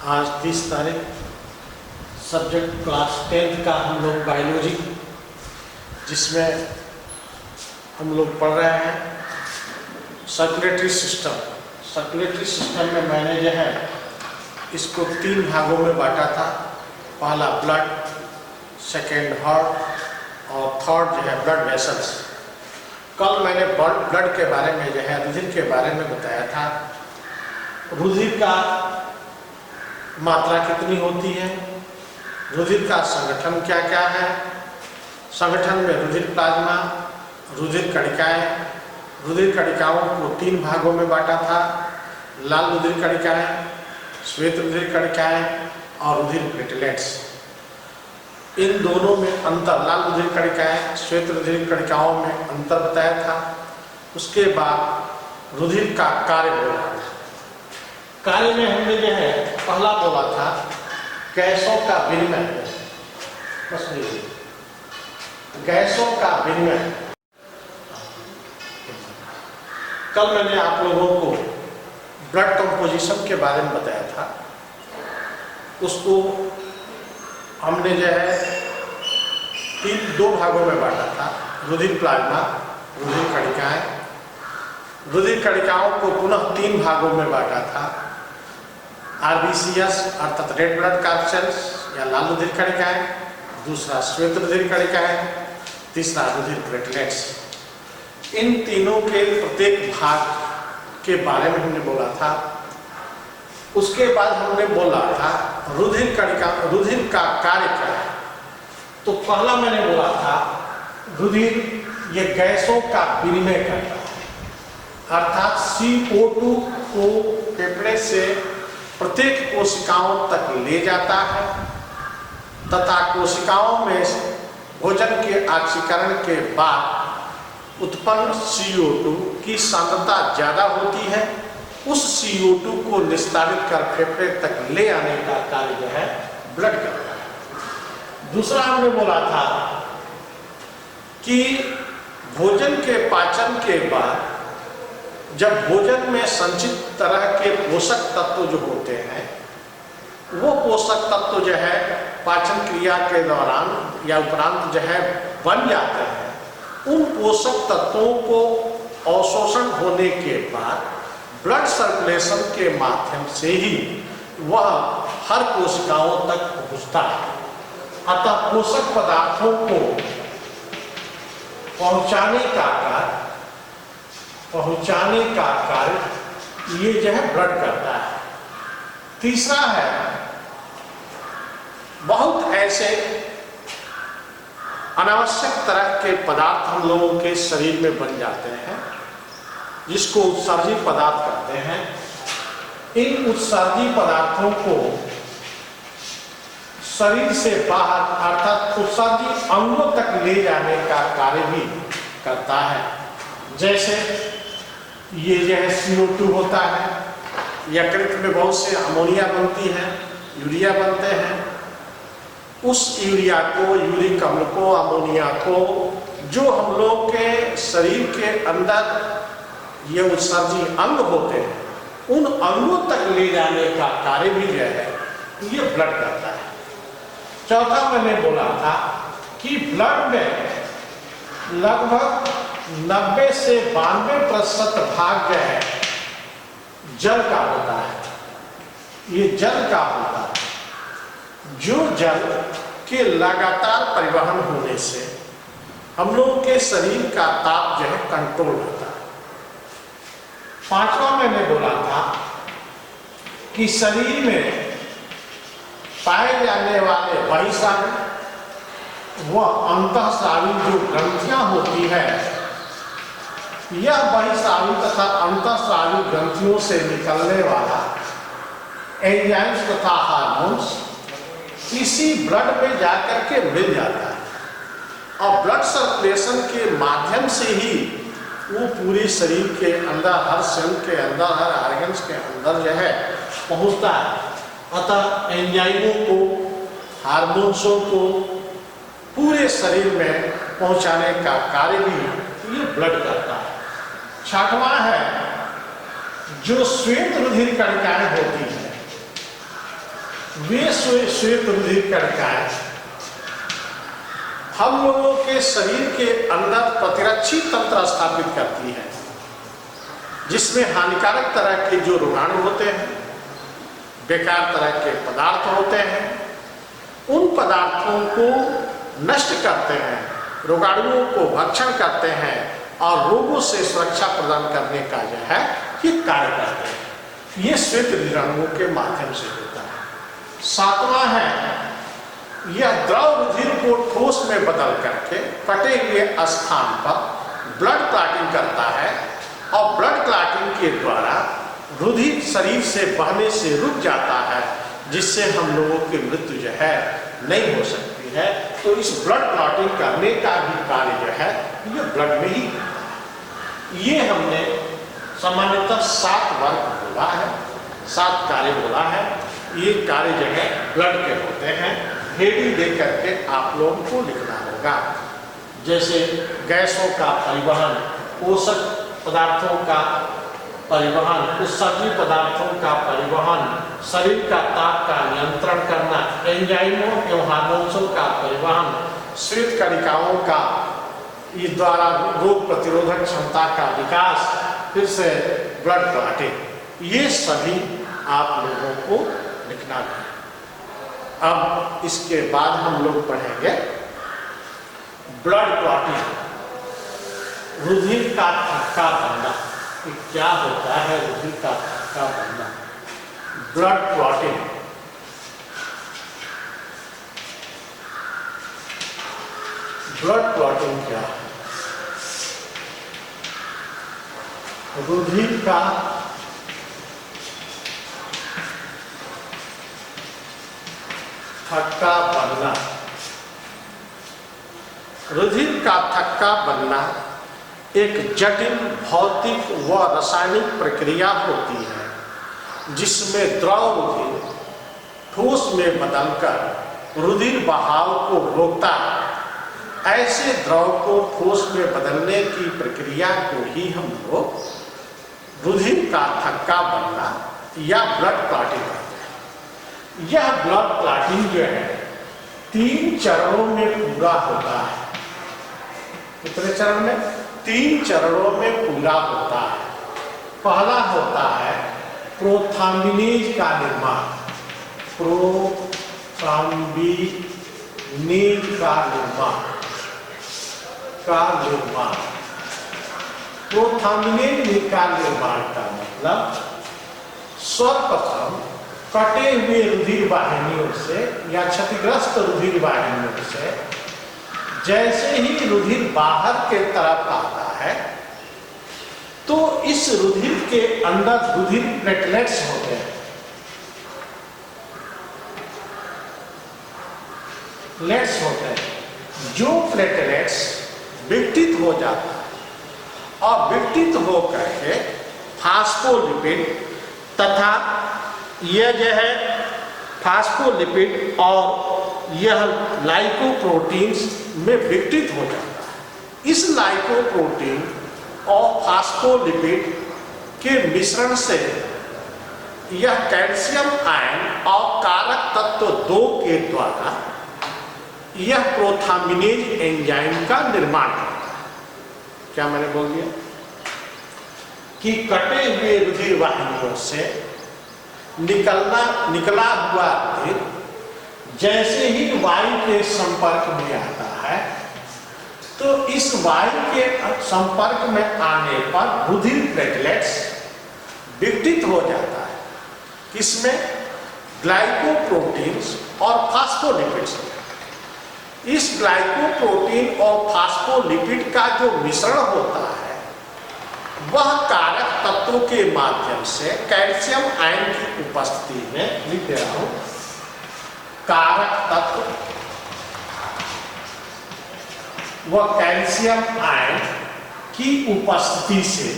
आज 30 तारीख, subject class 10th का हम लोग बायोलॉजी, जिसमें हम लोग पढ़ रहे हैं सर्कुलेटरी सिस्टम। सर्कुलेटरी सिस्टम में मैंने जो है इसको 3 भागों में बांटा था। पहला ब्लड, सेकेंड हार्ट और थर्ड जो है ब्लड वेसल्स। कल मैंने ब्लड के बारे में जो है रुधिर के बारे में बताया था। रुधिर का मात्रा कितनी होती है, रुधिर का संगठन क्या क्या है, संगठन में रुधिर प्लाज्मा, रुधिर कणिकाएं। रुधिर कणिकाओं को 3 भागों में बांटा था। लाल रुधिर कणिकाएं, श्वेत रुधिर कणिकाएं और रुधिर प्लेटलेट्स। इन दोनों में अंतर, लाल रुधिर कणिकाएं श्वेत रुधिर कणिकाओं में अंतर बताया था। उसके बाद रुधिर का कार्य बोला था। कार्य में हमने जो है पहला बोला था गैसों का विनिमय, बस गैसों का विनिमय। कल मैंने आप लोगों को ब्लड कंपोजिशन के बारे में बताया था। उसको हमने जो है 2 भागों में बांटा था। रुधिर प्लाज्मा, रुधिर कणिकाएं। रुधिर कणिकाओं को पुनः 3 भागों में बांटा था। RBCS अर्थात रेड ब्लड कार्सेल्स या लाल रुधिर कणिकाएं, दूसरा श्वेत रुधिर कणिकाएं, तीसरा रुधिर प्लेटलेट्स। इन तीनों के प्रत्येक भाग के बारे में हमने बोला था। उसके बाद हमने बोला था रुधिर का कार्य क्या है। तो पहला मैंने बोला था रुधिर ये गैसों का विनिमय करता है, अर्थात CO2 को फेफड़े से प्रत्येक कोशिकाओं तक ले जाता है तथा कोशिकाओं में भोजन के ऑक्सीकरण के बाद उत्पन्न CO2 की सांद्रता ज़्यादा होती है। उस CO2 को निस्तारित कर फेफड़े तक ले आने का कार्य जो है ब्लड करता है। दूसरा हमने बोला था कि भोजन के पाचन के बाद जब भोजन में संचित तरह के पोषक तत्व जो होते हैं, वो पोषक तत्व जो है पाचन क्रिया के दौरान या उपरांत जो है बन जाते हैं। उन पोषक तत्वों को अवशोषण होने के बाद ब्लड सर्कुलेशन के माध्यम से ही वह हर कोशिकाओं तक पहुंचता है। अतः पोषक पदार्थों को पहुंचाने का कार्य ये जो है ब्लड करता है। तीसरा है बहुत ऐसे अनावश्यक तरह के पदार्थ हम लोगों के शरीर में बन जाते हैं, जिसको उत्सर्जी पदार्थ कहते हैं। इन उत्सर्जी पदार्थों को शरीर से बाहर अर्थात उत्सर्जी अंगों तक ले जाने का कार्य भी करता है। जैसे ये जो है CO2 होता है, यकृत में बहुत से अमोनिया बनती है, यूरिया बनते हैं। उस यूरिया को, यूरिक अम्ल को, अमोनिया को जो हम लोग के शरीर के अंदर ये उत्सर्जी अंग होते हैं, उन अंगों तक ले जाने का कार्य भी जो है ये ब्लड करता है। चौथा मैंने बोला था कि ब्लड में लगभग 90 से 92% भाग जो है जल का होता है। ये जल का होता है, जो जल के लगातार परिवहन होने से हम लोगों के शरीर का ताप जो है कंट्रोल होता है। 5वां मैंने बोला था कि शरीर में पाए जाने वाले बहिस्रावी व अंतःस्रावी जो ग्रंथियां होती है, यह बहिस्रावी तथा अंतःस्रावी ग्रंथियों से निकलने वाला एंजाइम्स तथा हार्मोन्स इसी ब्लड में जाकर के मिल जाता है और ब्लड सर्कुलेशन के माध्यम से ही वो पूरे शरीर के अंदर, हर सेल के अंदर, हर ऑर्गन्स के अंदर जो है पहुंचता है। अतः एंजाइमों को, हार्मोन्सों को पूरे शरीर में पहुंचाने का कार्य भी ये ब्लड करता है। 6वां है जो श्वेत रुधिर कणिकाएं होती है, श्वेत रुधिर कणिकाएं हम लोगों के शरीर के अंदर प्रतिरक्षी तंत्र स्थापित करती है, जिसमें हानिकारक तरह के जो रोगाणु होते हैं, बेकार तरह के पदार्थ होते हैं, उन पदार्थों को नष्ट करते हैं, रोगाणुओं को भक्षण करते हैं और रोगों से सुरक्षा प्रदान करने का जो है ये कार्य करते हैं। ये श्वेत रुधिराणुओं के माध्यम से होता है। सातवां है, यह द्रव रुधिर को ठोस में बदल करके कटे हुए स्थान पर ब्लड क्लॉटिंग करता है और ब्लड क्लॉटिंग के द्वारा रुधिर शरीर से बहने से रुक जाता है, जिससे हम लोगों की मृत्यु जो है नहीं हो सकती है। तो इस ब्लड क्लॉटिंग करने का भी कार्य जो है ये ब्लड में ही है। ये हमने सामान्यतः 7 वर्ग बोला है, 7 कार्य बोला है। ये कार्य जो है ब्लड के होते हैं। हेडिंग दे करके आप लोगों को लिखना होगा, जैसे गैसों का परिवहन, पोषक पदार्थों का परिवहन, उत्सर्जी पदार्थों का परिवहन, शरीर का ताप का नियंत्रण करना, एंजाइमों एवं हार्मोन्सों का परिवहन, श्वेत कणिकाओं का इस द्वारा रोग प्रतिरोधक क्षमता का विकास, फिर से ब्लड क्लॉटिंग, ये सभी आप लोगों को लिखना है। अब इसके बाद हम लोग पढ़ेंगे ब्लड क्लॉटिंग, रुधिर का थक्का बनना। क्या होता है रुधिर का थक्का बनना? ब्लड क्लॉटिंग, ब्लड क्लॉटिंग क्या है? रुधिर का थक्का बनना। रुधिर का थक्का बनना एक जटिल भौतिक व रासायनिक प्रक्रिया होती है, जिसमें द्रव रुधिर ठोस में बदलकर रुधिर बहाव को रोकता है। ऐसे द्रव को ठोस में बदलने की प्रक्रिया को ही हम लोग रुधिर का थक्का बनना या ब्लड क्लॉटिंग कहते हैं। यह ब्लड क्लॉटिंग जो है 3 चरणों में पूरा होता है। कितने चरण में? 3 चरणों में पूरा होता है। पहला होता है प्रोथ्राम्बिनेज का निर्माण, प्रोथ्राम्बिनेज का निर्माण, प्रोथ्राम्बिनेज का निर्माण का मतलब सर्वप्रथम कटे हुए रुधिर वाहिनियों से या क्षतिग्रस्त रुधिर वाहिनियों से जैसे ही रुधिर बाहर के तरफ आता है, तो इस रुधिर के अंदर रुधिर प्लेटलेट्स होते हैं। प्लेट्स होते हैं, जो प्लेटलेट्स विघटित हो जाता है और विघटित होकर के फास्फोलिपिड तथा यह जो है फास्फोलिपिड और यह लाइकोप्रोटीन्स में विघटित हो जाता है। इस लाइकोप्रोटीन और फास्फोलिपिड के मिश्रण से यह कैल्शियम आयन और कारक तत्व 2 के द्वारा यह प्रोथ्राम्बिनेज एंजाइम का निर्माण करता है। क्या मैंने बोल दिया कि कटे हुए रुधिर वाहिनियों से निकला हुआ रुधिर जैसे ही वायु के संपर्क में आता है, तो इस वायु के संपर्क में आने पर रुधिर प्लेटलेट्स विघटित हो जाता है। किसमें? ग्लाइकोप्रोटीन्स और फास्फोलिपिड्स। इस ग्लाइकोप्रोटीन और फास्फोलिपिड का जो मिश्रण होता है, वह कारक तत्वों के माध्यम से कैल्शियम आयन की उपस्थिति में, लिख दे रहा हूं, कारक तत्व व कैल्शियम आयन की उपस्थिति से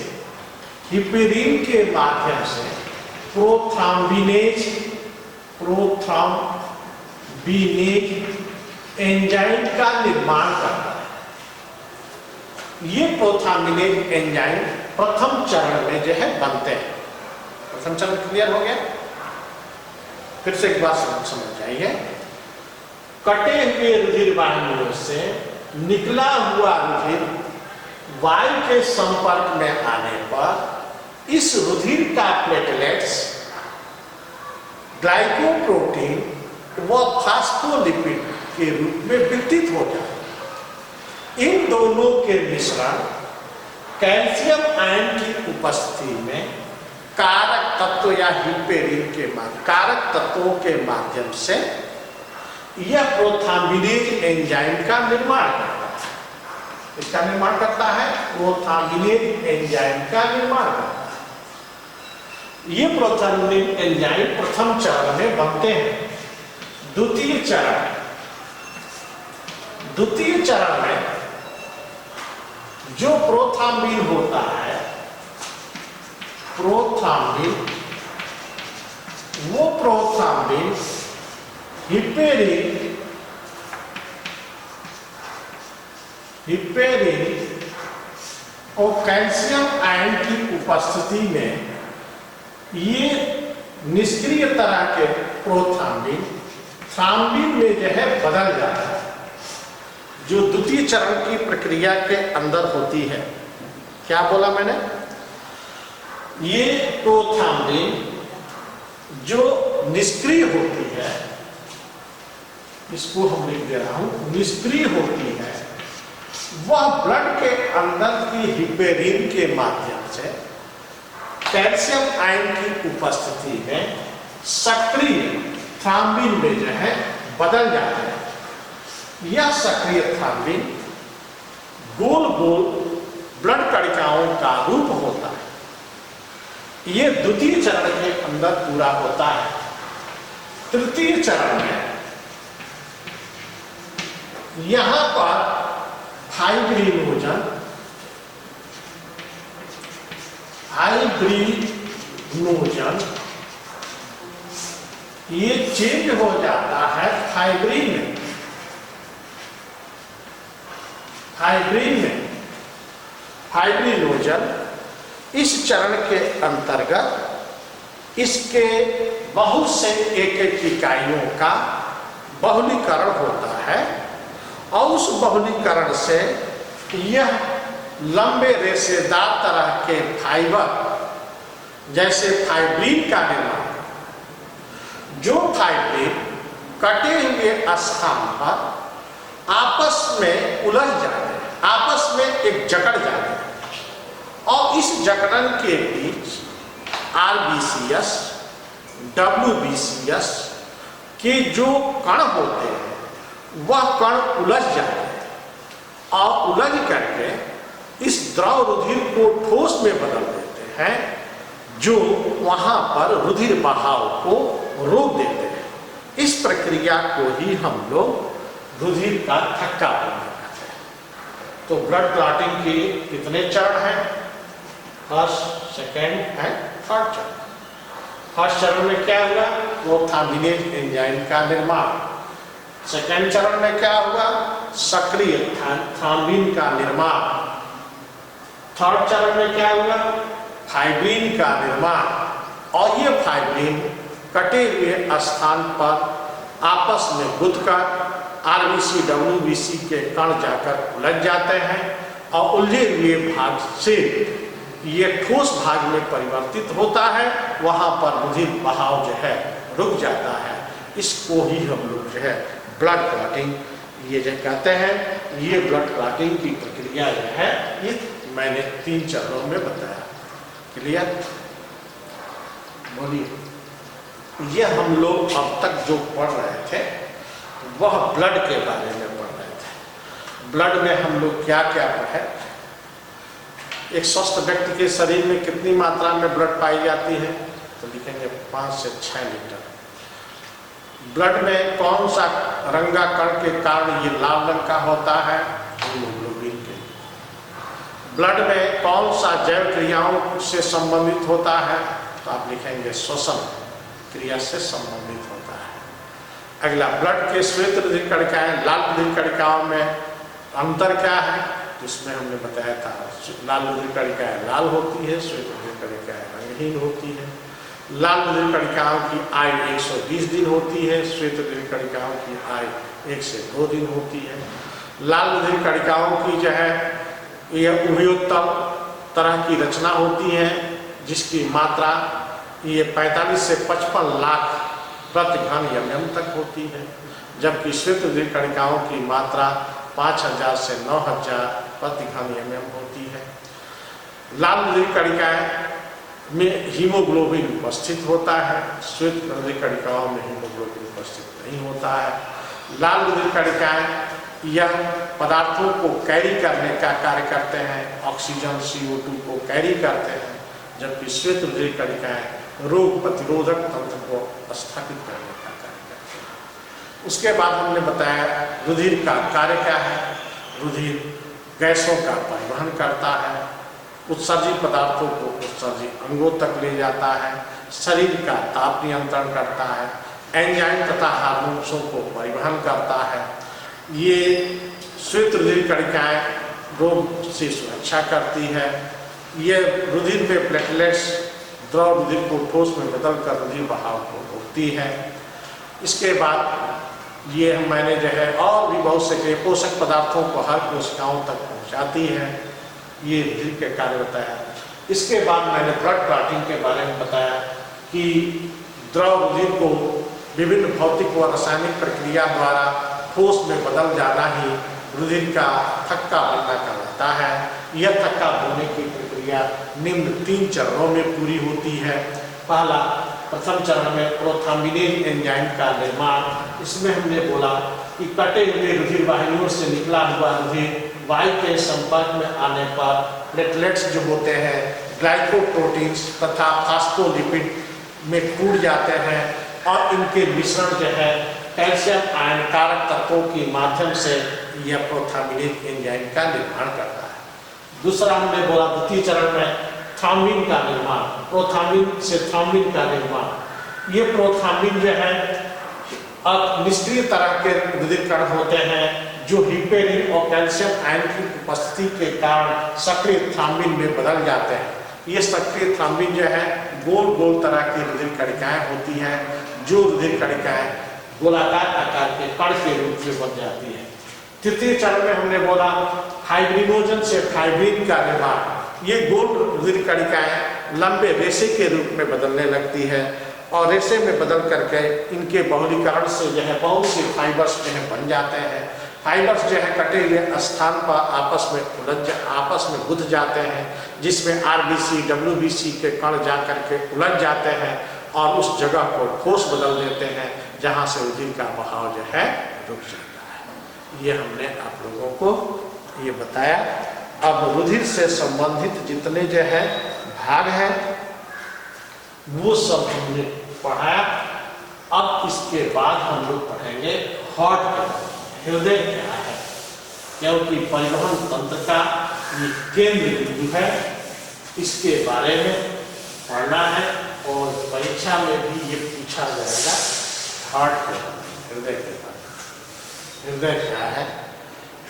हिपेरिन के माध्यम से प्रोथ्राम्बिनेज एंजाइम का निर्माण करता है। ये प्रोथ्राम्बिनेज एंजाइम प्रथम चरण में जो है बनते हैं। प्रथम चरण क्लियर हो गया। फिर से एक बार समझ जाइए। कटे हुए रुधिर वाहिनियों से निकला हुआ रुधिर वायु के संपर्क में आने पर इस रुधिर का प्लेटलेट्स ग्लाइकोप्रोटीन व फास्फोलिपिड के रूप में विकसित हो जाए। इन दोनों के मिश्रण कैल्शियम आयन की उपस्थिति में कारक तत्व या हिपेरिन के कारक तत्वों के माध्यम से यह प्रोथाम्बिनेज एंजाइम का निर्माण करता है। इसका निर्माण करता है, प्रोथाम्बिनेज एंजाइम का निर्माण करता है। ये प्रोथाम्बिनेज एंजाइम प्रथम चरण में बनते हैं। द्वितीय चरण में जो प्रोथाम्बिन होता है, वो प्रोथाम्बिन हिपेरिन और कैल्शियम आयन की उपस्थिति में ये निष्क्रिय तरह के प्रोथाम्बिन थ्राम्बिन में जो है बदल जाता है, जो द्वितीय चरण की प्रक्रिया के अंदर होती है। क्या बोला मैंने? ये प्रोथाम्बिन जो निष्क्रिय होती है, इसको हम लिख दे रहा हूं, निष्क्रिय होती है, वह ब्लड के अंदर की हिपेरिन के माध्यम से कैल्शियम आयन की उपस्थिति में सक्रिय थ्राम्बिन में जो है बदल जाता है। यह सक्रिय थ्राम्बिन गोल गोल ब्लड कणिकाओं का रूप होता है। यह द्वितीय चरण के अंदर पूरा होता है। तृतीय चरण में यहां पर फाइब्रिनोजन ये चेंज हो जाता है फाइब्रिन में। फाइब्रिनोजन इस चरण के अंतर्गत इसके बहुत से एक इकाइयों का बहुलीकरण होता है और उस बहुलीकरण से यह लंबे रेशेदार तरह के फाइबर जैसे फाइब्रिन का निर्माण, जो फाइब्रिन कटे हुए स्थान पर आपस में उलझ जाते हैं, आपस में एक जकड़ जाते हैं और इस जकड़न के बीच RBCS, WBCS के जो कण होते हैं वह कण उलझ जाते हैं और उलझ करके इस द्रव रुधिर को ठोस में बदल देते हैं, जो वहां पर रुधिर बहाव को रोक देते हैं। इस प्रक्रिया को ही हम लोग रुधिर का थक्का बनने कहते हैं। तो ब्लड क्लॉटिंग के कितने चरण हैं? फर्स्ट, सेकेंड एंड थर्ड चरण। फर्स्ट चरण में क्या हुआ? प्रोथाम्बिनेज एंजाइम का निर्माण। सेकेंड चरण में क्या हुआ? सक्रिय थ्राम्बिन का निर्माण। थर्ड चरण में क्या हुआ? फाइब्रिन का निर्माण। और ये फाइब्रिन कटे हुए स्थान पर आपस में गुंथकर RBC, WBC के कण जाकर उलझ जाते हैं और उलझे हुए भाग से ये ठोस भाग में परिवर्तित होता है, वहां पर रुधिर बहाव जो है रुक जाता है। इसको ही हम लोग जो है ब्लड क्लॉटिंग ये जो कहते हैं। ये ब्लड क्लॉटिंग की प्रक्रिया जो है ये मैंने 3 चरणों में बताया। क्लियर? बोलिए। ये हम लोग अब तक जो पढ़ रहे थे वह ब्लड के बारे में पढ़ रहे थे। ब्लड में हम लोग क्या क्या पढ़े? एक स्वस्थ व्यक्ति के शरीर में कितनी मात्रा में ब्लड पाई जाती है? तो लिखेंगे 5 से 6 लीटर। ब्लड में कौन सा रंगाकण के कारण ये लाल रंग का होता है? हीमोग्लोबिन के। ब्लड में कौन सा जैव क्रियाओं से संबंधित होता है? तो आप लिखेंगे श्वसन क्रिया से संबंधित होता है। अगला, ब्लड के श्वेत रुधिर कणिकाएं, लाल रुधिर कणिकाओं में अंतर क्या है? जिसमें हमने बताया था लाल रुधिर कणिकाएं लाल होती है, श्वेत रुधिर कणिकाएं रंगहीन होती है। लाल रुधिर कणिकाओं की आयु 120 दिन होती है, श्वेत रुधिर कणिकाओं की आयु 1 से 2 दिन होती है। लाल रुधिर कणिकाओं की जो है यह उभयोत्तल तरह की रचना होती है, जिसकी मात्रा ये 45 से 55 लाख प्रति घन mm तक होती है, जबकि श्वेत रुधिर कणिकाओं की मात्रा 5000 से 9000 प्रति घन mm होती है। लाल रुधिर कणिकाएं में हीमोग्लोबिन उपस्थित होता है, श्वेत रुधिर कणिकाओं में हीमोग्लोबिन उपस्थित नहीं होता है। लाल रुधिर कणिकाएं यह पदार्थों को कैरी करने का कार्य करते हैं, ऑक्सीजन CO2 को कैरी करते हैं, जबकि श्वेत रुधिर कणिकाएं रोग प्रतिरोधक तंत्र को स्थापित करने का कार्य करते हैं। उसके बाद हमने बताया रुधिर का कार्य क्या है। रुधिर गैसों का परिवहन करता है, उत्सर्जित पदार्थों को उत्सर्जित अंगों तक ले जाता है, शरीर का ताप नियंत्रण करता है, एंजाइम तथा हार्मोन्सों को परिवहन करता है। ये श्वेत रुधिर कणिकाएं रोग से सुरक्षा करती है। ये रुधिर में प्लेटलेट्स द्रव रुधिर को ठोस में बदलकर रुधिर बहाव को रोकती है। इसके बाद ये मैंने जो है और भी बहुत से पोषक पदार्थों को हर कोशिकाओं तक पहुंचाती है। ये रुधिर के कार्य बताया। इसके बाद मैंने ब्लड क्लॉटिंग के बारे में बताया कि द्रव रुधिर को विभिन्न भौतिक व रासायनिक प्रक्रिया द्वारा ठोस में बदल जाना ही रुधिर का थक्का बनना कहलाता है। यह थक्का होने की प्रक्रिया निम्न 3 चरणों में पूरी होती है। पहला, प्रथम चरण में प्रोथाम्बिनेज एंजाइम का निर्माण। इसमें हमने बोला कि कटे हुए रुधिर वाहिनियों से निकला हुआ रुधिर वायु के संपर्क में आने पर प्लेटलेट्स जो होते हैं, ग्लाइकोप्रोटीन्स तथा फास्फोलिपिड में टूट जाते हैं और इनके मिश्रण जो है कैल्शियम आयन कारक तत्वों के माध्यम से यह प्रोथाम्बिनेज एंजाइम का निर्माण करता है। दूसरा हमने बोला द्वितीय चरण में थ्रोम्बिन का निर्माण, प्रोथाम्बिन से थ्रोम्बिन का निर्माण। ये प्रोथाम्बिन जो है अब निष्क्रिय तरह के रुधिर कण होते हैं जो हिपेरिन और कैल्शियम आयन की उपस्थिति के कारण सक्रिय थ्रोम्बिन में बदल जाते हैं। ये सक्रिय थ्रोम्बिन जो है गोल गोल तरह की रुधिर कणिकाएं होती हैं, जो रुधिर कणिकाएं गोलाकार आकार के कण के रूप में बन जाती है। तृतीय चरण में हमने बोला फाइब्रिनोजन से फाइब्रिन का निर्माण। ये गोल रुधिर कणिकाएं लंबे रेशे के रूप में बदलने लगती है और रेशे में बदल करके इनके बहुलीकरण से जो है बहुत से फाइबर्स जो है बन जाते हैं। फाइबर्स जो है कटे हुए स्थान पर आपस में गुंथ जाते हैं, जिसमें RBC WBC के कण जा करके उलझ जाते हैं और उस जगह को ठोस बदल देते हैं, जहाँ से रुधिर का बहाव जो है रुक जाता है। ये हमने आप लोगों को ये बताया। अब रुधिर से संबंधित जितने जो है भाग हैं वो सब हमने पढ़ाया। अब इसके बाद हम लोग पढ़ेंगे हार्ट, हृदय क्या है, क्योंकि परिवहन तंत्र का ये केंद्र बिंदु है। इसके बारे में पढ़ना है और परीक्षा में भी ये पूछा जाएगा। हार्ट के हृदय के बारे में। हृदय क्या है?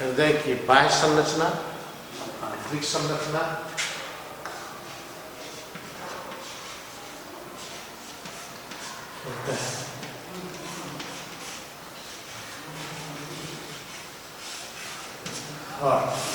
हृदय की बाह्य संरचना, आंतरिक संरचना, हृदय हार्ट।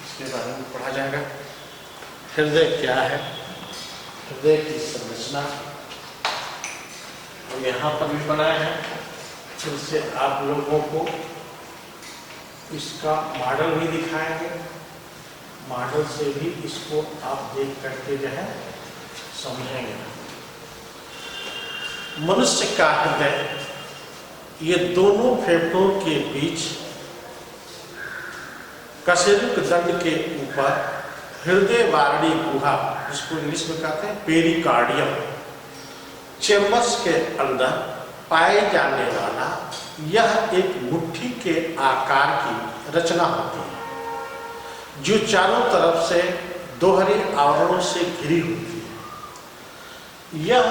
इसके बारे में पढ़ा जाएगा। हृदय क्या है, हृदय की संरचना और यहाँ पर भी बनाया है, जिससे आप लोगों को इसका मॉडल भी दिखाएंगे। मॉडल से भी इसको आप देख करके जो है समझेंगे। मनुष्य का हृदय ये दोनों फेफड़ों के बीच कशेरुक दंड के ऊपर हृदय वारणी गुहा, जिसको इंग्लिश में कहते हैं पेरिकार्डियम, चेम्बर्स के अंदर पाए जाने वाला यह एक मुट्ठी के आकार की रचना होती है, जो चारों तरफ से दोहरे आवरणों से घिरी होती है। यह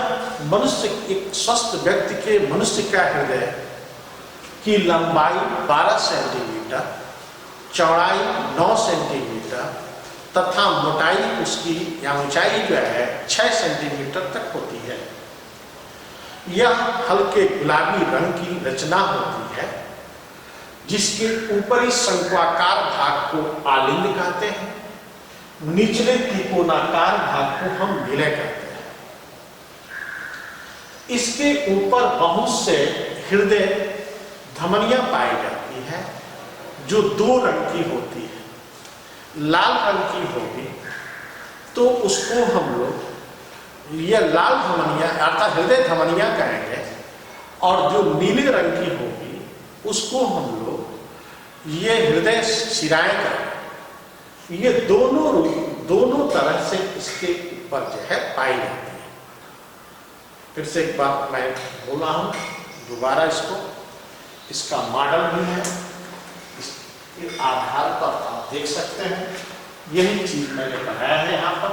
मनुष्य, एक स्वस्थ व्यक्ति के मनुष्य का हृदय की लंबाई 12 सेंटीमीटर, चौड़ाई 9 सेंटीमीटर तथा मोटाई उसकी या ऊंचाई जो है 6 सेंटीमीटर तक होती है। यह हल्के गुलाबी रंग की रचना होती है, जिसके ऊपरी शंक्वाकार भाग को आलिंद कहते हैं, निचले त्रिकोणाकार भाग को हम विलय कहते हैं। इसके ऊपर बहुत से हृदय धमनियां पाई जाती है जो 2 रंग की होती है। लाल रंग की होगी तो उसको हम लोग यह लाल धमनियां अर्थात हृदय धमनियां कहेंगे, और जो नीले रंग की होगी उसको हम लोग ये हृदय शिराएं कहेंगे। ये दोनों तरह से इसके ऊपर जो है पाई जाती है। फिर से एक बात मैं बोला हूं दोबारा इसका मॉडल भी है, इसके आधार पर आप देख सकते हैं। यही चीज मैंने बनाया है, यहाँ पर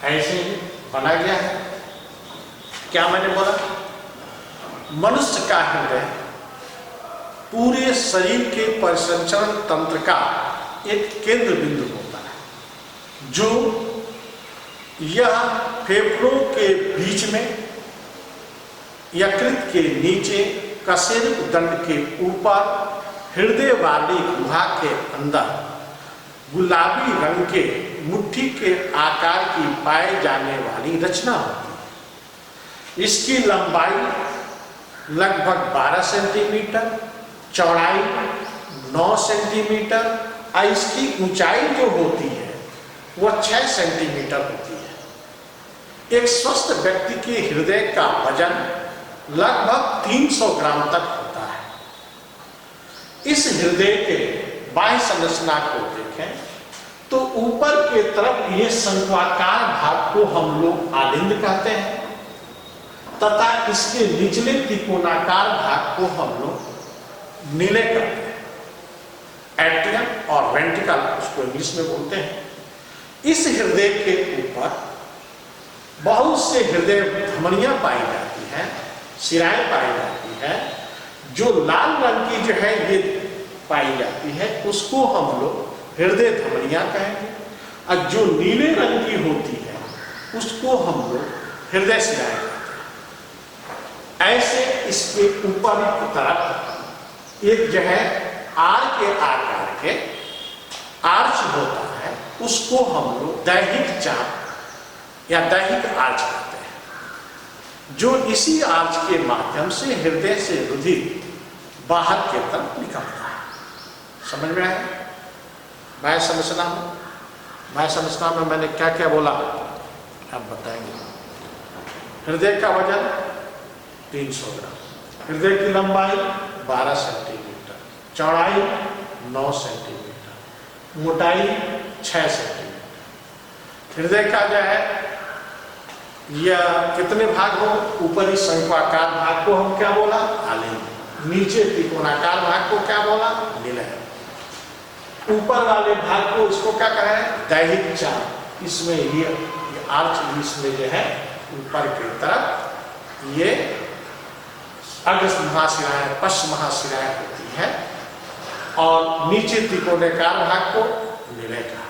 ऐसे ही बना गया है। क्या मैंने बोला? मनुष्य का हृदय पूरे शरीर के परिसंचरण तंत्र का एक केंद्र बिंदु होता है, जो यह फेफड़ों के बीच में, यकृत के नीचे, कशेरुक दंड के ऊपर, हृदय वाली गुहा के अंदर गुलाबी रंग के मुट्ठी के आकार की पाए जाने वाली रचना होती है। इसकी लंबाई लगभग 12 सेंटीमीटर, चौड़ाई 9 सेंटीमीटर और इसकी ऊंचाई जो होती है वह 6 सेंटीमीटर होती है। एक स्वस्थ व्यक्ति के हृदय का वजन लगभग 300 ग्राम तक होता है। इस हृदय के बाह्य संरचना को देखें तो ऊपर के तरफ ये शंक्वाकार भाग को हम लोग आलिंद कहते हैं, तथा इसके निचले त्रिकोणाकार भाग को हम लोग नीले कहते हैं। एट्रियम और वेंट्रिकल उसको इंग्लिश में बोलते हैं। इस हृदय के ऊपर बहुत से हृदय धमनियां पाई जाती हैं, शिराएं पाई जाती है। जो लाल रंग की जो है ये पाई जाती है उसको हम लोग हृदय धमनियां कहेंगे, और जो नीले रंग की होती है उसको हम लोग हृदय शिराएं कहते हैं। ऐसे इसके ऊपर की तरफ एक जो है आर के आकार के आर्च होता है, उसको हम लोग दैहिक चाप या दैहिक आर्च कहते हैं, जो इसी आर्च के माध्यम से हृदय से रुधिर बाहर के तरफ निकलता है। समझ में आया? बाह्य संरचना में मैंने क्या क्या बोला अब बताएंगे। हृदय का वजन 300 ग्राम, हृदय की लंबाई 12 सेंटीमीटर, चौड़ाई 9 सेंटीमीटर, मोटाई 6 सेंटीमीटर। हृदय का जो है यह कितने भाग हो? ऊपरी शंक्वाकार भाग को हम क्या बोला? आलिंद। नीचे त्रिकोणाकार भाग को क्या बोला? निलय। ऊपर वाले भाग को इसको क्या कहें? दैहिक चाप। इसमें ये आर्च इसमें जो है ऊपर की तरफ ये अग्र महाशिराएं, पश्च महाशिराएं होती है, और नीचे त्रिकोणाकार भाग को निलय कहा।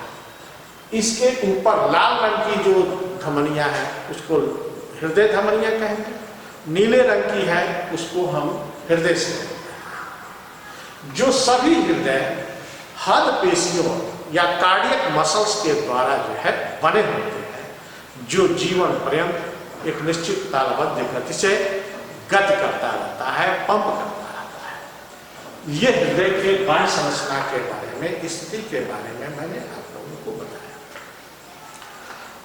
इसके ऊपर लाल रंग की जो धमनियां हैं उसको हृदय धमनियां कहेंगे, नीले रंग की है उसको हम हृदय से कहेंगे। जो सभी हृदय हद पेशियों या कार्डियक मसल्स के द्वारा जो है बने होते हैं, जो जीवन पर्यंत एक निश्चित तालबद्ध गति से गति करता रहता है, पंप करता रहता है। यह हृदय के बाह्य संरचना के बारे में, स्थिति के बारे में मैंने आप लोगों को बताया।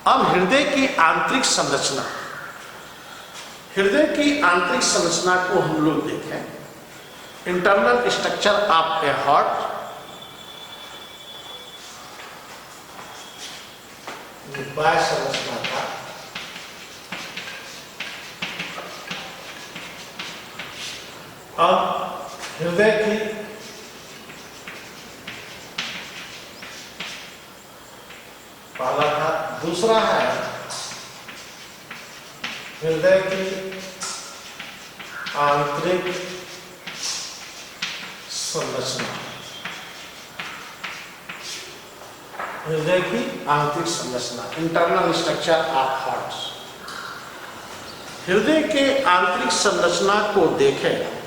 अब हृदय की आंतरिक संरचना, हृदय की आंतरिक संरचना को हम लोग देखें। Internal structure of A heart, बाह्य संरचना का अब हृदय की पहला था, दूसरा है हृदय की आंतरिक संरचना। हृदय की आंतरिक संरचना, इंटरनल स्ट्रक्चर ऑफ हार्ट। हृदय के आंतरिक संरचना को देखें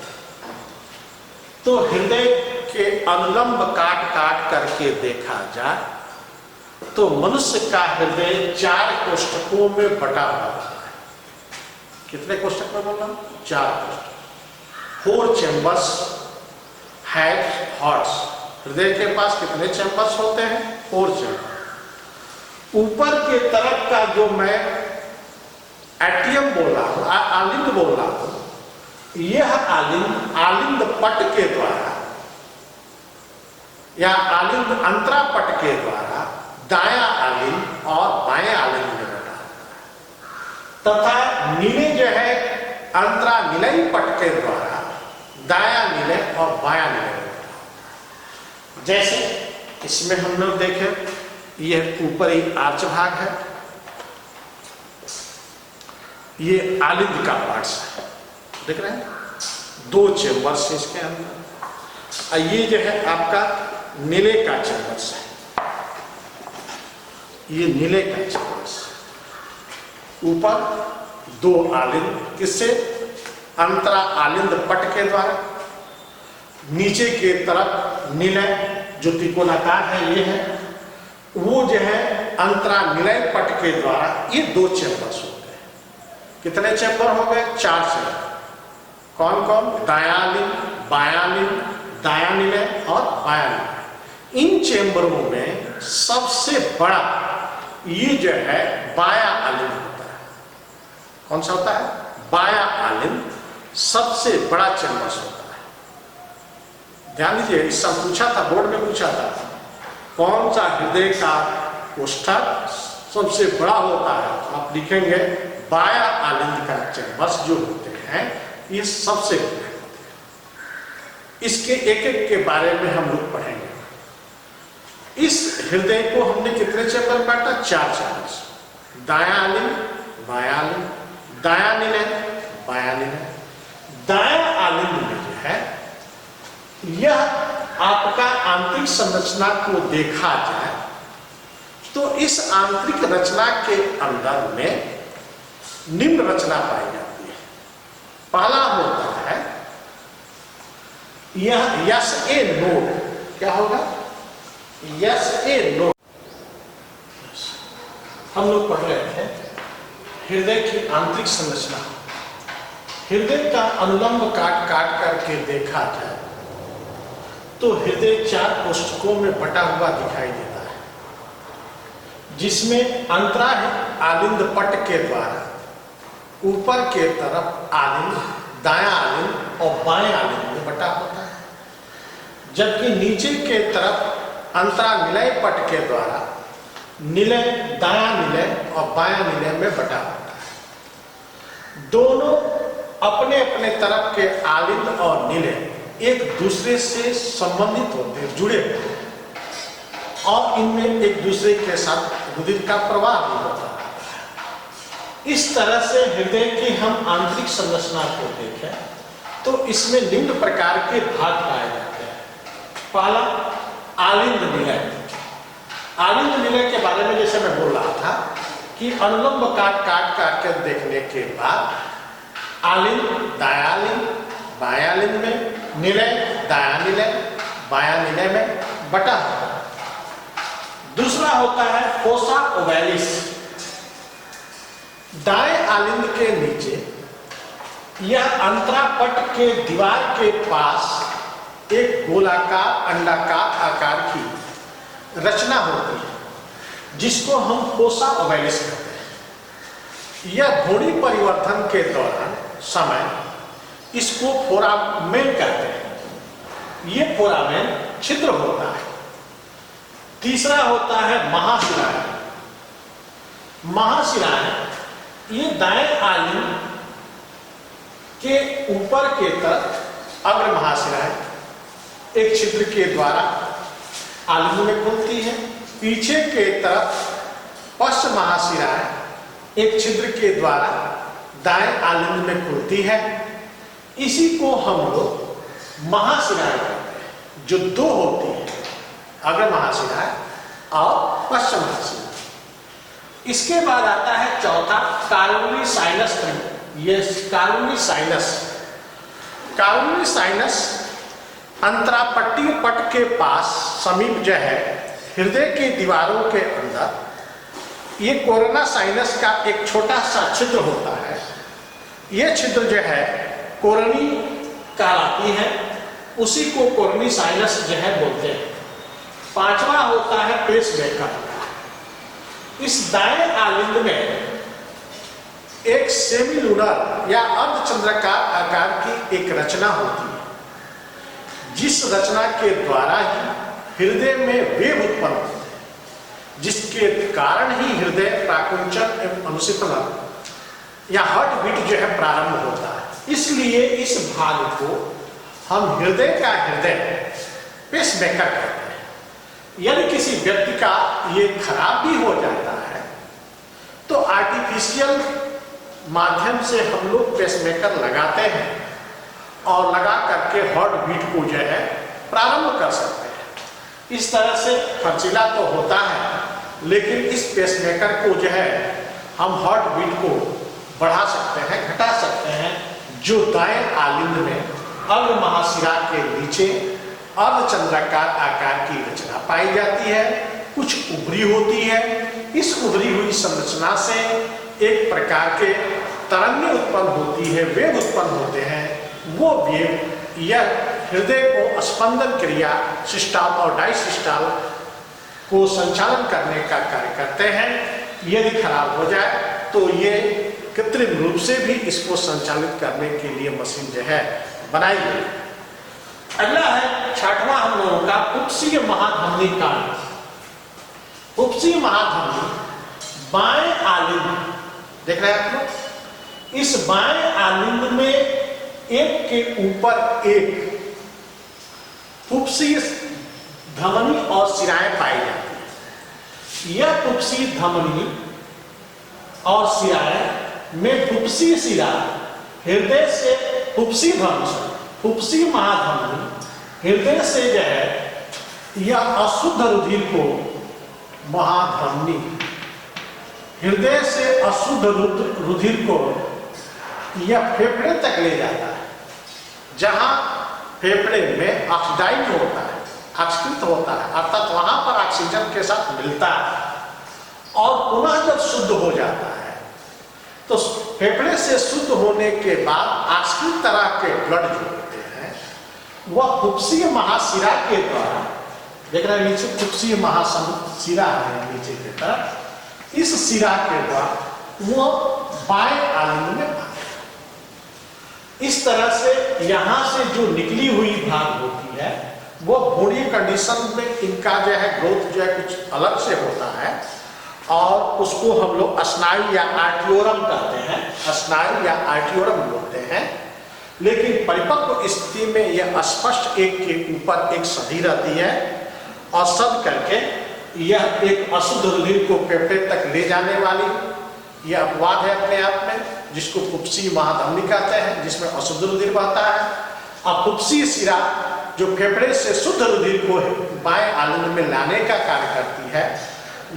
तो हृदय के अनुलंब काट काट करके देखा जाए तो मनुष्य का हृदय 4 कोष्ठकों में बटा हुआ है। कितने कोष्ठक में बोल रहा हूं? 4 कोष्ठक। 4 चैम्बर्स हैज हार्ट्स। हृदय के पास कितने चैम्बर्स होते हैं? 4 चैम्बर। ऊपर के तरफ का जो मैं एटियम बोल रहा हूं, आलिंद बोल रहा हूं, यह आलिंद पट के द्वारा या आलिंद अंतरा पट के द्वारा दाया आलिंद और बाएं आलिंद में बटा तथा नीले जो है अंतरा निलय पट के द्वारा दाया निलय और बाया निलय में बटा। जैसे इसमें हम लोग देखें, यह ऊपरी आर्च भाग है, ये आलिंद का पार्ट्स है, देख रहे हैं 2 चैम्बर्स है इसके अंदर। ये जो है आपका नीले का चैम्बर्स है, ये नीले का चैम्बर्स। ऊपर 2 आलिंद, किससे? अंतरा आलिंद पट के द्वारा। नीचे के तरफ निलय जो त्रिकोणाकार है ये है, वो जो है अंतरा निलय पट के द्वारा ये 2 चैम्बर्स होते हैं। कितने चैम्बर हो गए? 4 चैम्बर। कौन कौन? दायालिंद, बायालिंद, दाया निलय और बाया निलय। इन चैम्बरों में सबसे बड़ा ये जो है बाया आलिंद होता है। कौन सा होता है? बाया आलिंद सबसे बड़ा चैम्बर होता है। ध्यान दीजिए, इससे पूछा था, बोर्ड में पूछा था, कौन सा हृदय का कोष्ठक सबसे बड़ा होता है? आप लिखेंगे बाया आलिंद का चैम्बर्स जो होते हैं ये सबसे बड़े होते हैं। इसके एक एक के बारे में हम लोग पढ़ेंगे। इस हृदय को हमने कितने चैम्बर बांटा? 4 चैम्बर्स। दाया आलिंद, बाया आलिंद, दाया निलय, बाया निलय। दाया आलिंद में जो है यह आपका आंतरिक संरचना को देखा जाए तो इस आंतरिक रचना के अंदर में निम्न रचना पाई जाती है। पहला होता है यह यस ए नोड। क्या होगा? यस ए नोड। हम लोग पढ़ रहे थे हृदय की आंतरिक संरचना। हृदय का अनुलंब काट काट करके देखा जाए तो हृदय 4 कोष्ठकों में बटा हुआ दिखाई देता है, जिसमें अंतरा आलिंद पट के द्वारा ऊपर के तरफ आलिंद, दाया आलिंद और बाएं आलिंद में बटा होता है, जबकि नीचे के तरफ अंतरा निलय पट के द्वारा निलय, दाया निलय और बाया निलय में बटा होता है। दोनों अपने अपने तरफ के आलिंद और निलय एक दूसरे से संबंधित होते हैं, जुड़े होते हैं और इनमें एक दूसरे के साथ रुधिर का प्रवाह भी होता है। इस तरह से हृदय की हम आंतरिक संरचना को देखें तो इसमें निम्न प्रकार के भाग पाए जाते हैं। पहला आलिंद निलय। आलिंद निलय के बारे में जैसे मैं बोल रहा था कि अनुलंब काट काट काट कर देखने के बाद आलिंद, दायालिंद, बायालिंद में, निलय, दाया निलय, बाया निलय में बटा होता है। दूसरा होता है फोसा ओवैलिस। दाएं आलिंद के नीचे यह अंतरा पट के दीवार के पास एक गोलाकार अंडाकार आकार की रचना होती है, जिसको हम फोसा ओवैलिस कहते हैं। यह भ्रूणी परिवर्तन के दौरान समय इसको फोरामेन कहते हैं। ये फोरामेन छिद्र होता है। तीसरा होता है महाशिराएं। महाशिराएं ये दाएं आलिंद के ऊपर के तरफ अग्र महाशिराएं एक छिद्र के द्वारा आलिंद में खुलती है। पीछे के तरफ पश्च महाशिराएं एक छिद्र के द्वारा दाएं आलिंद में खुलती है। इसी को हम लोग महाशिराएं कहते हैं, जो 2 होती है, अग्र महाशिराएं और पश्च महाशिराएं। इसके बाद आता है चौथा कारोनरी साइनस। ये कारोनरी साइनस। कारोनरी साइनस अंतरापट्टी पट के पास समीप जो है हृदय की दीवारों के अंदर ये कोरोना साइनस का एक छोटा सा छिद्र होता है। यह छिद्र जो है कोरोनी कहलाती है, उसी को कोरोनरी साइनस जो है बोलते हैं। पांचवा होता है पेसमेकर। इस दाएं आलिंद में एक सेमीलुनर या अर्धचंद्राकार आकार की एक रचना होती है, जिस रचना के द्वारा ही हृदय में वेव उत्पन्न होते हैं, जिसके कारण ही हृदय प्राकुंचन एवं अनुशीतलन या हार्ट बीट जो है प्रारंभ होता है। इसलिए इस भाग को हम हृदय का हृदय पेसमेकर कहते हैं। यदि किसी व्यक्ति का ये खराब भी हो जाता है तो आर्टिफिशियल माध्यम से हम लोग पेसमेकर लगाते हैं और लगा करके हार्ट बीट को जो है प्रारंभ कर सकते हैं। इस तरह से खर्चीला तो होता है, लेकिन इस पेसमेकर को जो है हम हार्ट बीट को बढ़ा सकते हैं, घटा सकते हैं, जो दाएं आलिंद में अर्ध महाशिरा के नीचे अर्धचंद्राकार आकार की रचना पाई जाती है। कुछ उभरी होती है। इस उभरी हुई संरचना से एक प्रकार के तरंगें उत्पन्न होती है, वेव उत्पन्न होते हैं। वो वेव यह हृदय को स्पंदन क्रिया सिस्टम और डायसिस्टल को संचालन करने का कार्य करते हैं। यदि खराब हो जाए तो ये कृत्रिम रूप से भी इसको संचालित करने के लिए मशीन जो है बनाई गई। अगला है छठवां हम लोगों का पुप्सीय महाधमनी कांड। पुप्सीय महाधमनी बाएं आलिंद देख रहे हैं आप लोग। इस बाएं आलिंद में एक के ऊपर एक पुप्सीय धमनी और सिराएं पाई जाती है। यह पुप्सीय धमनी और सिराएं में पुप्सीय सिरा हृदय से पुप्सीय महाधमनी हृदय से जो है यह अशुद्ध रुधिर को महाधमनी हृदय से अशुद्ध रुधिर को यह फेफड़े तक ले जाता है, जहां फेफड़े में ऑक्सीडाइज होता है, ऑक्सीकृत होता है, अर्थात वहां पर ऑक्सीजन के साथ मिलता है और पुनः जब शुद्ध हो जाता है तो फेफड़े से शुद्ध होने के बाद ऑक्सीकृत तरह के ब्लड जो होते हैं वह पुप्सीय महाशिरा के द्वारा, देख रहे हैं नीचे पुप्सीय महाशिरा है नीचे की तरफ, इस शिरा के द्वारा वो बाएं आलिंद में आता है। इस तरह से यहां से जो निकली हुई भाग होती है वो बॉडी कंडीशन में इनका जो है ग्रोथ जो है कुछ अलग से होता है और उसको हम लोग स्नायु या आर्टियोरम कहते हैं, स्नायु या आर्टियोरम बोलते हैं। लेकिन परिपक्व स्थिति में यह स्पष्ट एक के ऊपर एक सदी रहती है और सद करके यह एक अशुद्ध रुधिर को फेफड़े तक ले जाने वाली यह अपवाद है अपने आप में, जिसको पुप्सीय महाधमनी कहते हैं, जिसमें अशुद्ध रुधिर बहता है। अब पुप्सीय शिरा जो फेफड़े से शुद्ध रुधिर को बाएं आलिंद में लाने का कार्य करती है,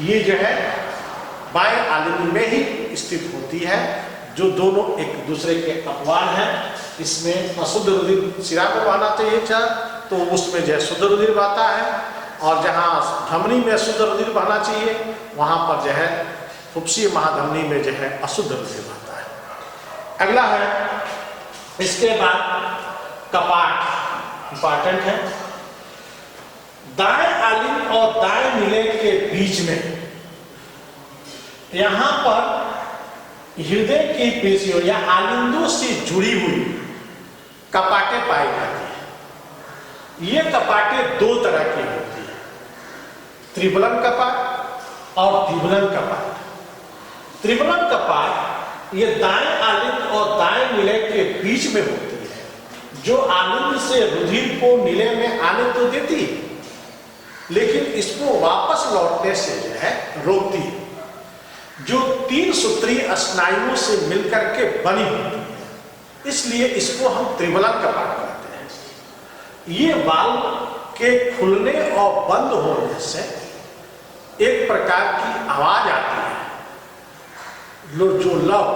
ये जो है बाएं आलिंद में ही स्थित होती है, जो दोनों एक दूसरे के अपवाद हैं। इसमें अशुद्ध रुधिर शिरा को बहना चाहिए तो उसमें जो है शुद्ध रुधिर बहता है, और जहाँ धमनी में शुद्ध रुधिर बहना चाहिए वहाँ पर जो है पुप्सीय महाधमनी में जो है अशुद्ध रुधिर बहता है। अगला है इसके बाद कपाट, इंपॉर्टेंट है। दाएं आलिंद और दाएं मिले के बीच में यहां पर हृदय की पेशियों या आलिंदों से जुड़ी हुई कपाटें पाई जाती है। ये कपाटें दो तरह की होती है, त्रिबलन कपाट और द्विबलन कपाट। त्रिबलन कपाट ये दाएं आलिंद और दाएं निलय के बीच में होती है, जो आलिंद से रुधिर को निलय में आने तो देती है लेकिन इसको वापस लौटने से जो है रोकती है, जो तीन सूत्रीय स्नायुओं से मिलकर के बनी होती है। इसलिए इसको हम त्रिबलन कपाट कहते हैं। ये वाल्व के खुलने और बंद होने से एक प्रकार की आवाज आती है, जो लव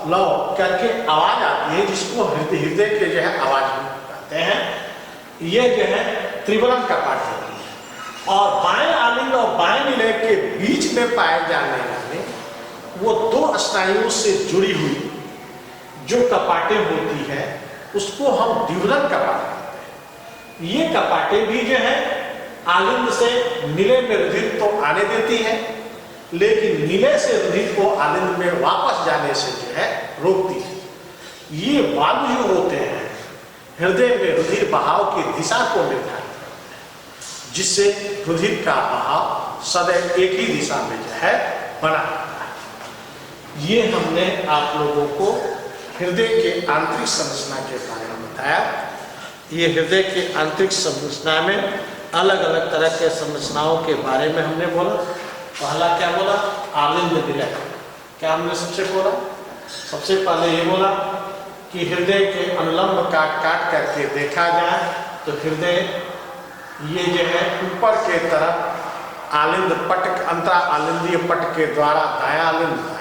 लव करके आवाज आती है, जिसको हृदय के जो है आवाज कहते हैं। ये जो है त्रिबलन कपाट होती है। और बाएं आलिंद और बाएं निलय के बीच में पाए जाने वाले वो दो स्नायुओं से जुड़ी हुई जो कपाटें होती है, उसको हम द्विबलन कपाट कहते हैं। ये कपाटें भी जो है आलिंद से नीले में रुधिर तो आने देती है, लेकिन नीले से रुधिर को आलिंद में वापस जाने से जो है रोकती है। ये वाल्व जो होते हैं हृदय में रुधिर बहाव की दिशा को निर्धारित करते हैं, जिससे रुधिर का बहाव सदैव एक ही दिशा में जो है बना रहता है। ये हमने आप लोगों को हृदय के आंतरिक संरचना के बारे में बताया। ये हृदय के आंतरिक संरचना में अलग अलग तरह के संरचनाओं के बारे में हमने बोला। पहला क्या बोला? आलिंद विलय। क्या हमने सबसे बोला? सबसे पहले ये बोला कि हृदय के अनुलंब काट करके देखा जाए तो हृदय ये जो है ऊपर के तरफ आलिंद पट, अंतरा आलिंदीय पट के द्वारा दायां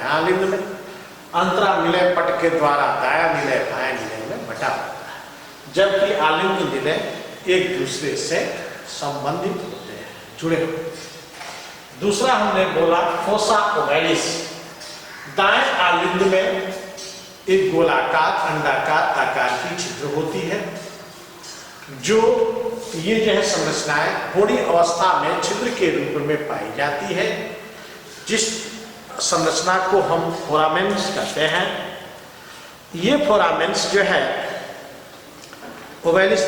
आलिंद में, अंतरा निलय पट के द्वारा दायां निलय बायां निलय में बटा होता है, जबकि आलिंद निलय एक दूसरे से संबंधित होते हैं, जुड़े होते हैं। दूसरा हमने बोला फोसा ओवैलिस। दाएं आलिंद में एक गोलाकार अंडाकार आकार की छिद्र होती है, जो ये जो है संरचनाएं पूरी अवस्था में छिद्र के रूप में पाई जाती है, जिस संरचना को हम फोरामेंस कहते हैं। ये फोरामेंस जो है ओवैलिस,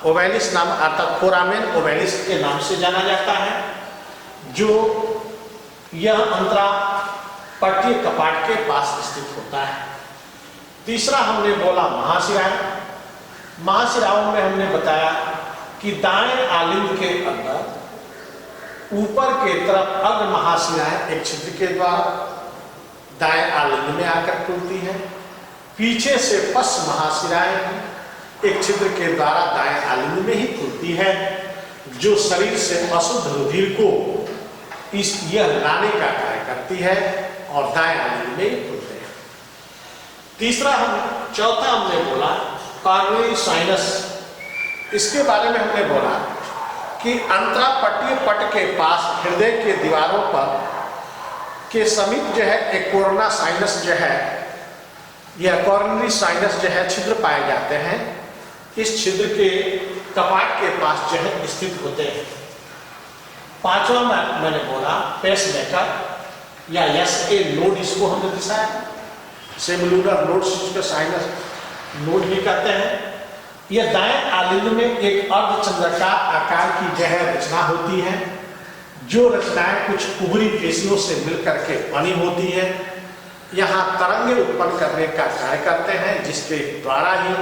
ओवैलिस नाम अर्थात फोरामेन ओवैलिस के नाम से जाना जाता है, जो यह अंतरा पट्टी कपाट के पास स्थित होता है। तीसरा हमने बोला महाशिराएं। महाशिराओं में हमने बताया कि दाएं आलिंद के अंदर ऊपर के तरफ अग्र महाशिराएं एक छिद्र के द्वारा दाएं आलिंद में आकर खुलती है, पीछे से पश्च महाशिराएं एक छिद्र के द्वारा दाएं आलिंद में ही खुलती है, जो शरीर से अशुद्ध रुधिर को यह लाने का कार्य करती है और दाएं आलिंद में ही खुलते हैं। चौथा हमने बोला कॉर्नरी साइनस। इसके बारे में हमने बोला कि अंतरापट्टीय पट के पास हृदय के दीवारों पर के समीप जो है एक कोरोना साइनस जो है, यह कॉर्नरी साइनस जो है छिद्र पाए जाते हैं। इस छिद्र के कपाट के पास जो है स्थित होते हैं। पांचवा मैंने बोला पेसमेकर या SA नोड, इसको हमने दिखाया सेमुलर नोड, जिसको साइनस नोड भी कहते हैं। यह दाएं आलिंद में एक अर्धचंद्राकार आकार की जो है रचना होती है, जो रचनाएं कुछ उभरी पेशियों से मिलकर के बनी होती है। यहाँ तरंगे उत्पन्न करने का कार्य करते हैं, जिसके द्वारा ही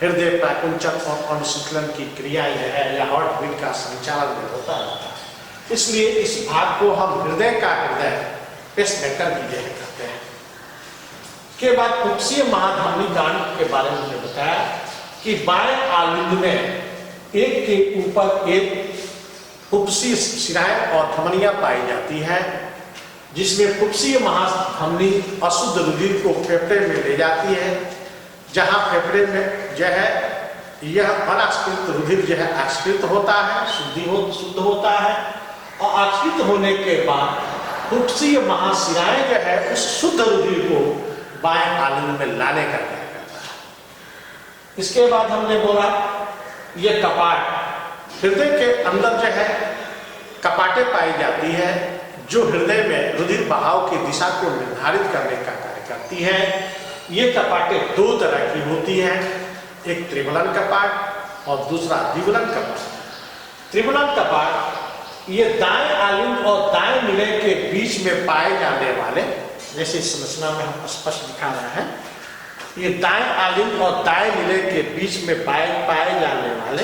हृदय प्राकुंचन और अनुशीतलन की क्रिया है या हार्ट बीट का संचालन होता है। इसलिए इस भाग को हम हृदय का हृदय पेसमेकर भी कहते हैं। के बाद पुप्सीय महाधमनी गांठ के बारे में हमने बताया कि बाएं आलिंद में एक के ऊपर एक पुप्सीय शिराएं और धमनियां पाई जाती हैं, जिसमें पुप्सीय महाधमनी अशुद्ध रुधिर को फेफड़े में ले जाती है, जहां फेफड़े में जो है यह अनास्कृत रुधिर जो है आस्कृत होता है, शुद्ध होता है, और आस्कृत होने के बाद पुप्सीय महाशिराएं जो है उस शुद्ध रुधिर को बाएं आलिंद में लाने का कार्य करता है। इसके बाद हमने बोला यह कपाट, हृदय के अंदर जो है कपाटें पाई जाती है, जो हृदय में रुधिर बहाव की दिशा को निर्धारित करने का कार्य करती है। ये कपाटें दो तरह की होती हैं, एक त्रिबलन कपाट और दूसरा द्विबलन कपाट। त्रिबलन कपाट ये दाएं आलिंद और दाएं निलय के बीच में पाए जाने वाले, जैसे इस संरचना में हम स्पष्ट दिखा रहे हैं, ये दाएं आलिंद और दाएं निलय के बीच में पाए जाने वाले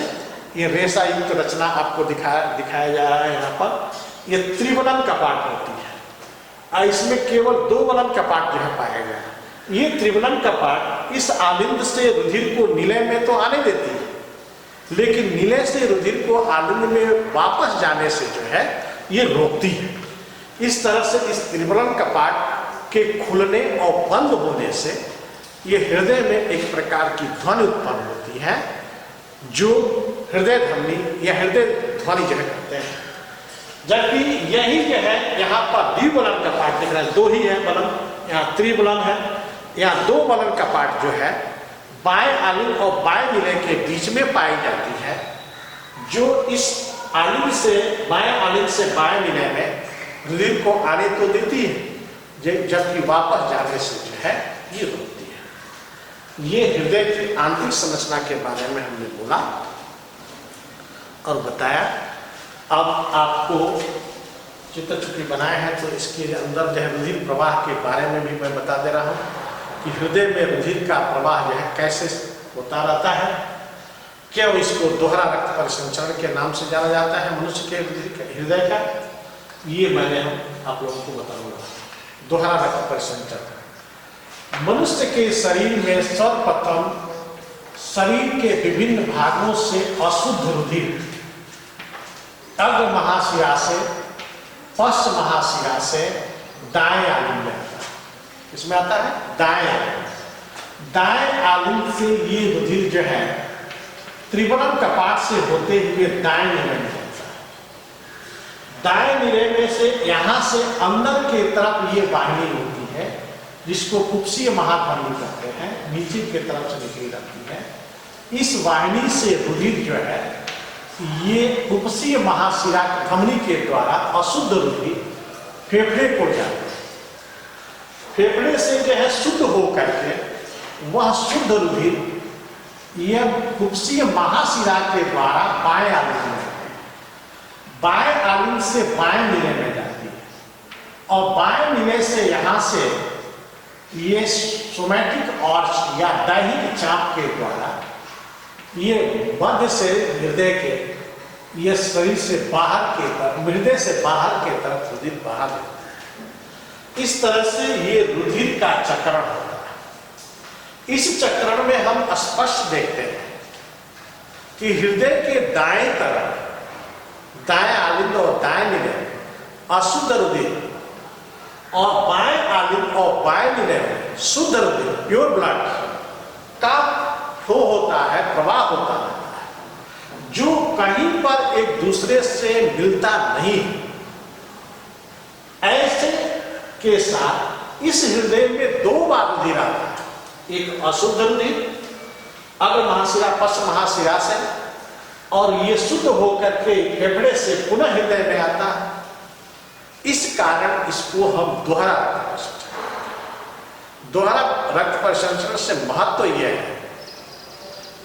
ये रेशा युक्त रचना आपको दिखाया जा रहा है। यहाँ पर ये त्रिबलन कपाट होती है और इसमें केवल दो बलन कपाट जो है पाया गया है। ये त्रिबलन कपाट इस आलिंद से रुधिर को निलय में तो आने देती है, लेकिन निलय से रुधिर को आलिंद में वापस जाने से जो है ये रोकती है। इस तरह से इस त्रिबलन कपाट के खुलने और बंद होने से ये हृदय में एक प्रकार की ध्वनि उत्पन्न होती है, जो हृदय ध्वनि या हृदय ध्वनि जो है कहते हैं। जबकि यही जो है यहाँ पर द्विबलन कपाट दिख रहा है, दो ही है बलन, यहाँ त्रिबलन है, यहाँ दो बलन कपाट जो है बाएं आलिंग और बाएं निलय के बीच में पाई जाती है, जो इस आलिंग से बाएं आलिंग से बाएं निलय में रुधिर को आने तो देती है, जबकि वापस जाने से जो है ये रोकती है। ये हृदय की आंतरिक संरचना के बारे में हमने बोला और बताया। अब आपको चित्र चुकी बनाए हैं तो इसके अंदर जो है रुधिर प्रवाह के बारे में भी मैं बता दे रहा हूँ कि हृदय में रुधिर का प्रवाह जो है कैसे होता रहता है, क्यों इसको दोहरा रक्त परिसंचरण के नाम से जाना जाता है मनुष्य के हृदय का, ये मैंने आप लोगों को बताऊंगा। दोहरा रक्त परिसंचरण मनुष्य के शरीर में सर्वप्रथम शरीर के विभिन्न भागों से अशुद्ध रुधिर अग्र महाशिरा से पश्च महाशिरा से दाएं आलिंग में आता है। इसमें आता है दाएं आलिंग। दाएं आलिंग से ये रुधिर जो है त्रिवर्ण कपाट से होते हुए दाएं निलय में जाता है। दाएं निलय में से यहाँ से अंदर के तरफ ये वाहिनी होती है, जिसको कुप्सीय महाधमनी कहते हैं, नीचे की तरफ से निकली रहती है। इस वाहिनी से रुधिर जो है ये कुप्सीय महाशिरा धमनी के द्वारा अशुद्ध रुधिर फेफड़े को जाता है। फेफड़े से जो है शुद्ध होकर के वह शुद्ध रुधिर यह कुप्सीय महाशिरा के द्वारा बाएं आलिंग में जाती है। बाएं आलिंग से बाएं निलय में जाती है और बाएं निलय से यहाँ से ये सोमैटिक आर्च या दैहिक चाप के द्वारा ये मध्य से हृदय के ये शरीर से बाहर के तरफ, हृदय से बाहर के तरफ रुधिर बाहर जाता है। इस तरह से ये रुधिर का चक्रण होता है। इस चक्रण में हम स्पष्ट देखते हैं कि हृदय के दाएं तरफ दाएं आलिंग और दाएं निलय अशुद्ध रुधिर और बाएं आलिंग और बाएं निलय में शुद्ध रुधिर प्योर ब्लड का फ्लो होता है, प्रवाह होता है, जो कहीं पर एक दूसरे से मिलता नहीं है। ऐसे के साथ इस हृदय में दो बार रुधिर आता है, एक अशुद्ध रुधिर अग्र महाशिरा पश्च महाशिरा से और ये शुद्ध होकर के फेफड़े से पुनः हृदय में आता है। इस कारण इसको हम दोहरा रक्त परिसंचरण से महत्व यह है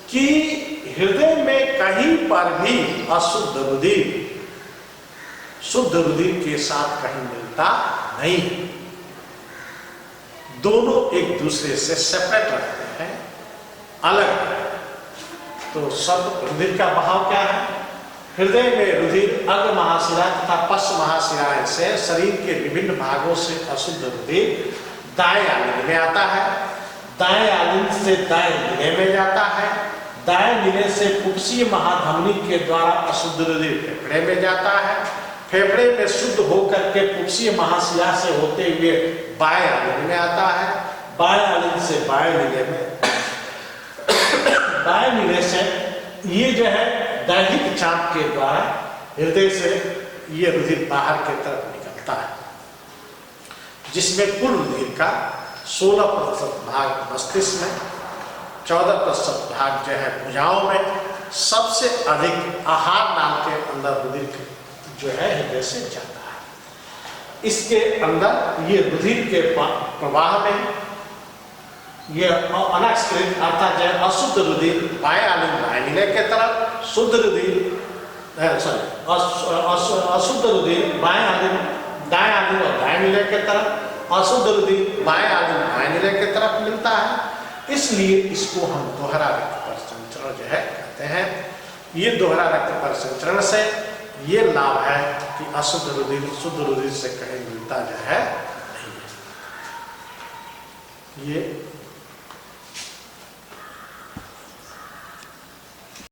कि हृदय में कहीं पर भी अशुद्ध रुधिर शुद्ध रुधिर के साथ कहीं मिलता नहीं, दोनों एक दूसरे से सेपरेट रखते हैं, अलग। तो सब रुधिर का बहाव क्या है? हृदय में रुधिर अग्र महाशिरा तथा पश्च महाशिरा से शरीर के विभिन्न भागों से अशुद्ध रुधिर दाएं आलिंग में आता है, दाएं आलिंग से दाएं निलय में जाता है, दाएं निलय से कुप्सीय महाधमनी के द्वारा अशुद्ध रुधिर फेफड़े में जाता है, फेफड़े में शुद्ध होकर के कुप्सीय महाशिरा से होते हुए बाएं आलिंग में आता है, बाएं आलिंग से बाएं निलय में बाएं निलय से ये जो है दैहिक चाप के द्वारा हृदय से ये रुधिर बाहर की तरफ निकलता है, जिसमें कुल रुधिर का 16% भाग मस्तिष्क में, 14% भाग जो है भुजाओं में, सबसे अधिक आहार नाल के अंदर रुधिर जो है हृदय से जाता है। इसके अंदर ये रुधिर के प्रवाह में ये अनएक्सक्रीट अर्थात जो अशुद्ध रुधिर बाएं आलिंग बाएं निलय के तरफ, शुद्ध रुधिर अशुद्ध रुधिर बाएं आलिंग दाएं आलिंग और दाएं निलय के तरफ, अशुद्ध रुधिर बाएं आलिंग बाएं निलय के तरफ मिलता है। इसलिए इसको हम दोहरा रक्त परिसंचरण जो है कहते हैं। ये दोहरा रक्त परिसंचरण से ये लाभ है कि अशुद्ध रुधिर शुद्ध रुधिर से कहीं मिलता जो है नहीं है। ये